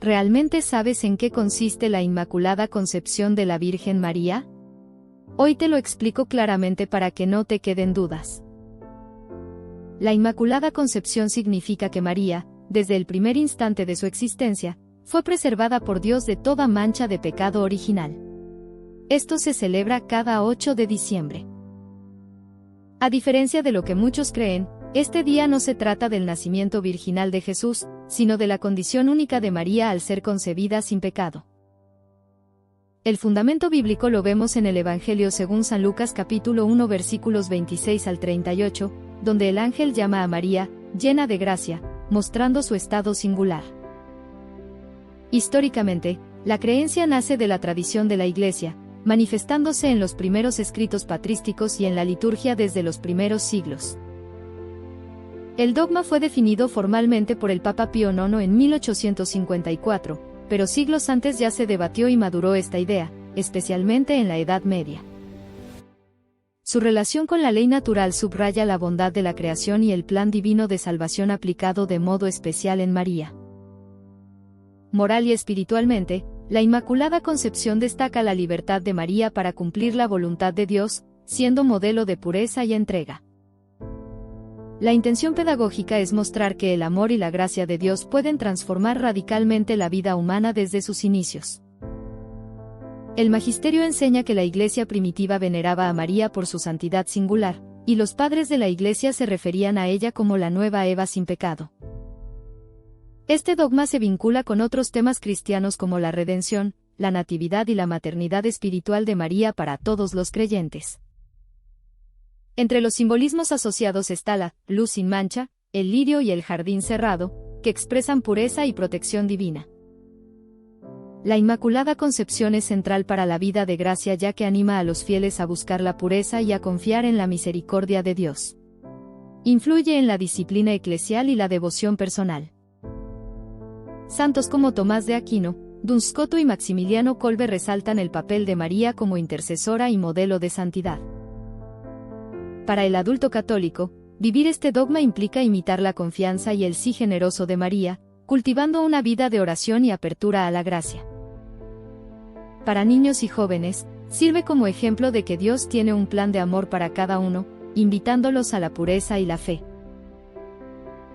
¿Realmente sabes en qué consiste la Inmaculada Concepción de la Virgen María? Hoy te lo explico claramente para que no te queden dudas. La Inmaculada Concepción significa que María, desde el primer instante de su existencia, fue preservada por Dios de toda mancha de pecado original. Esto se celebra cada 8 de diciembre. A diferencia de lo que muchos creen, este día no se trata del nacimiento virginal de Jesús, sino de la condición única de María al ser concebida sin pecado. El fundamento bíblico lo vemos en el Evangelio según San Lucas capítulo 1 versículos 26 al 38, donde el ángel llama a María, llena de gracia, mostrando su estado singular. Históricamente, la creencia nace de la tradición de la Iglesia, manifestándose en los primeros escritos patrísticos y en la liturgia desde los primeros siglos. El dogma fue definido formalmente por el Papa Pío IX en 1854, pero siglos antes ya se debatió y maduró esta idea, especialmente en la Edad Media. Su relación con la ley natural subraya la bondad de la creación y el plan divino de salvación aplicado de modo especial en María. Moral y espiritualmente, la Inmaculada Concepción destaca la libertad de María para cumplir la voluntad de Dios, siendo modelo de pureza y entrega. La intención pedagógica es mostrar que el amor y la gracia de Dios pueden transformar radicalmente la vida humana desde sus inicios. El magisterio enseña que la Iglesia primitiva veneraba a María por su santidad singular, y los padres de la Iglesia se referían a ella como la nueva Eva sin pecado. Este dogma se vincula con otros temas cristianos como la redención, la natividad y la maternidad espiritual de María para todos los creyentes. Entre los simbolismos asociados está la luz sin mancha, el lirio y el jardín cerrado, que expresan pureza y protección divina. La Inmaculada Concepción es central para la vida de gracia ya que anima a los fieles a buscar la pureza y a confiar en la misericordia de Dios. Influye en la disciplina eclesial y la devoción personal. Santos como Tomás de Aquino, Duns Scoto y Maximiliano Kolbe resaltan el papel de María como intercesora y modelo de santidad. Para el adulto católico, vivir este dogma implica imitar la confianza y el sí generoso de María, cultivando una vida de oración y apertura a la gracia. Para niños y jóvenes, sirve como ejemplo de que Dios tiene un plan de amor para cada uno, invitándolos a la pureza y la fe.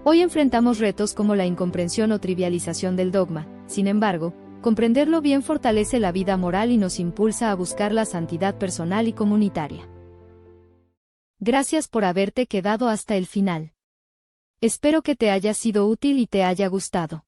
Hoy enfrentamos retos como la incomprensión o trivialización del dogma, sin embargo, comprenderlo bien fortalece la vida moral y nos impulsa a buscar la santidad personal y comunitaria. Gracias por haberte quedado hasta el final. Espero que te haya sido útil y te haya gustado.